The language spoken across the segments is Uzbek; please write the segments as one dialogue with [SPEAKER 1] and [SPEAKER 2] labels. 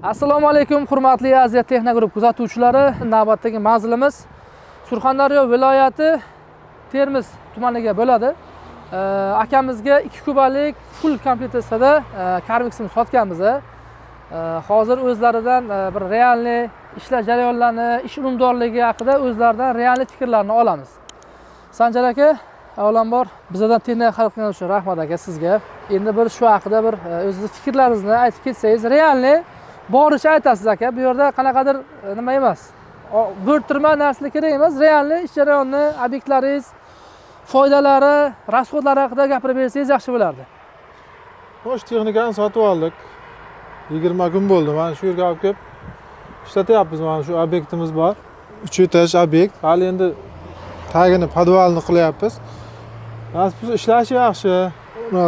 [SPEAKER 1] Assalomu alaykum, hurmatli Aziya Texna Group kuzatuvchilari. Navbatdagi manzilimiz Surxondaryo viloyati Termiz tumaniga bo'ladi. Akamizga 2 kubalik full komplektatsiyada Carmix'ni sotganmiz. Hozir o'zlaridan bir realniy ishlar jarayonlarini, ish unumdorligi haqida o'zlaridan realniy fikrlarni olamiz. Sanjar aka, avvalambor bizdan texnika xalq qilgani uchun rahmat aka sizga. Endi bir shu haqida bir o'zingiz fikrlaringizni aytib ketsangiz, realniy boricha aytasiz aka. Bu yerda qanaqadir nima emas. Bo'rttirma narsalar kerak emas. Realniy ish jarayonini, obyektlaringiz, foydalari, rasxodlari haqida gapirib bersangiz yaxshi bo'lardi.
[SPEAKER 2] Xo'sh, texnikani sotib oldik. 20 kun bo'ldi. Mana shu yerga olib kelib ishlatyapmiz. Mana shu obyektimiz bor. 3 etaj obyekt. Hali endi tagini, podvalni qilyapmiz. Nasib ishlashi yaxshi.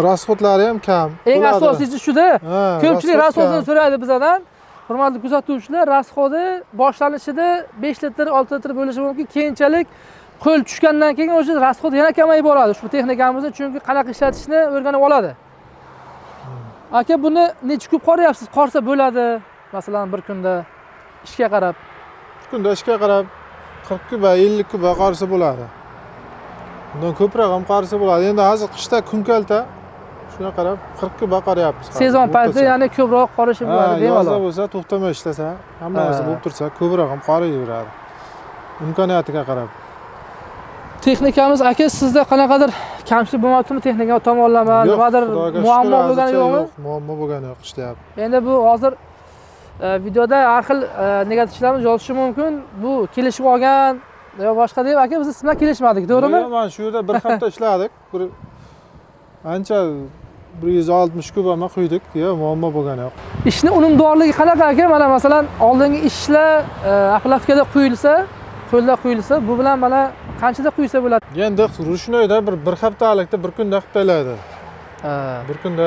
[SPEAKER 2] Rasxodlari ham kam.
[SPEAKER 1] Eng asosiysi shuda. Ko'pchilik rasxodini so'raydi bizdan. Hurmatli kuzatuvchilar, rasxodi boshlanishida 5 litr, 6 litr bo'lishi mumkin. Keyinchalik qo'l tushgandan keyin o'sha rasxod yana kamayib boradi. Shu texnikamizda chunki qanaqa ishlatishni o'rganib oladi. Aka, buni necha kub qoryapsiz? Qorsa bo'ladi. Masalan, bir kunda ishga qarab.
[SPEAKER 2] Bir kunda ishga qarab 40 kuba, 50 kuba qorsa bo'ladi. Bundan ko'proq ham qorsa bo'ladi. Endi hozir qishda kun kalta shunga qarab 40 kuba qoryapmiz.
[SPEAKER 1] Sezon payti, ya'ni ko'proq qorishi bo'ladi, bemalol.
[SPEAKER 2] Yozda bo'lsa, to'xtamay ishlasa, hamma narsa bo'lib tursa, ko'proq ham qoriyveradi. Imkoniyatiga qarab.
[SPEAKER 1] Texnikamiz aka, sizda qanaqadir kamchilik bo'lmoqdimi texnika tomonlama, nimadir muammo bo'lgani yo'qmi?
[SPEAKER 2] Yo'q, muammo bo'lgani yo'q, ishlayapti.
[SPEAKER 1] Endi bu hozir videoda har xil negativlarni yozishi mumkin. Bu kelishib olgan yo boshqa deb aka, biz siz bilan kelishmadik, to'g'rimi?
[SPEAKER 2] Yo'q, mana shu yerda bir hafta ishladik. Bir ancha 160 kubama quydik, yo muammo bo'lgani yo'q.
[SPEAKER 1] Ishni unumdorligi qanaqa aka? Mana masalan, oldingi ishlar aplavkada quyilsa, qo'lda quyilsa, bu bilan mana qanchada quysa bo'ladi?
[SPEAKER 2] Endi rushnoyda bir haftalikda bir kunda qilib beradi. Bir kunda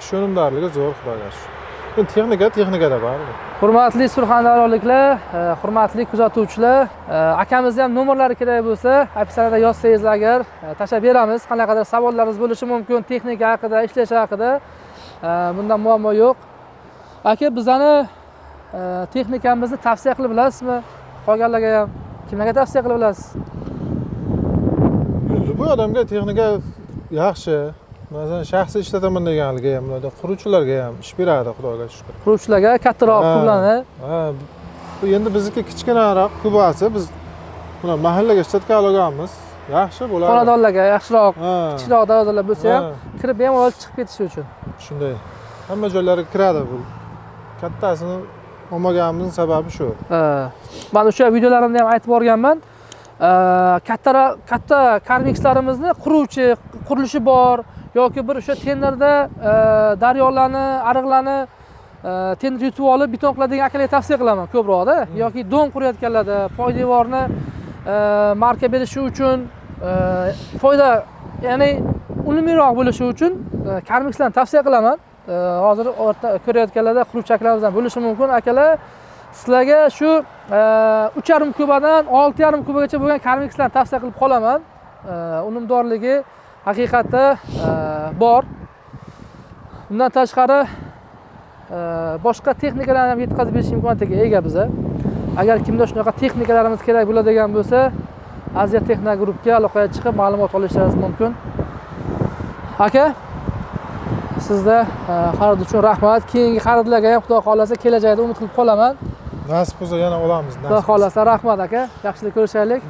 [SPEAKER 2] ish unumdorligi zo'r, xudoga shukr. Texnikada bor.
[SPEAKER 1] Hurmatli surxondaryoliklar, hurmatli kuzatuvchilar, akamizning ham nomerlari kerak bo'lsa, opsiyatsiyada yozsangiz agar tashlab beramiz. Qanaqadir savollaringiz bo'lishi mumkin texnika haqida, ishlash haqida. Bundan muammo yo'q. Aka, bizani texnikamizni tavsiya qilib bilasizmi? Qolganlarga ham kimlarga tavsiya qilib bilasiz?
[SPEAKER 2] Bu odamga texnika yaxshi. Masalan, shaxsiy ishlataman deganlarga ham, quruvchilarga ham ish beradi, xudoga shukr.
[SPEAKER 1] Quruvchilarga kattaroq kublarni.
[SPEAKER 2] Bu endi bizniki kichkinaroq kubasi, biz buni mahallaga ishlatgan olganmiz. Yaxshi bo'ladi.
[SPEAKER 1] Xonadonlarga yaxshiroq, kichikroq darvozalar bo'lsa ham kirib bemalol chiqib ketish uchun.
[SPEAKER 2] Shunday. Hamma joylariga kiradi bu. Kattasini olmaganimizning sababi shu.
[SPEAKER 1] Men o'sha videolarimda ham aytib borganman. Katta Carmix'larimizni qurilishi bor yoki bir o'sha tenderda daryolarni, ariqlarni tender yutib olib beton qiladigan akalarga tavsiya qilaman ko'proqda. Yoki don qurayotganlarda poydevorni marka berishi uchun, foyda, ya'ni unumliroq bo'lishi uchun Carmix'larni tavsiya qilaman. Hozir ko'rayotganlarda quruvchi akalarimizdan bo'lishi mumkin. Akalar, sizlarga shu 3,5 kubadan 6,5 kubagacha bo'lgan Carmix'larni tavsiya qilib qolaman. Unumdorligi haqiqatda bor. Bundan tashqari boshqa texnikalarni ham yetkazib berish imkoniyatiga ega biza. Agar kimda shunaqa texnikalarimiz kerak bo'ladigan bo'lsa, Aziya Texna Groupga aloqaga chiqib ma'lumot olishingiz mumkin. Aka, sizda xarid uchun rahmat. Keyingi xaridlarga ham xudo xolasa kelajakda umid qilib qolaman.
[SPEAKER 2] Nasib bo'lsa yana olamiz.
[SPEAKER 1] Xudo xolasa rahmat aka. Yaxshilik ko'rishaylik.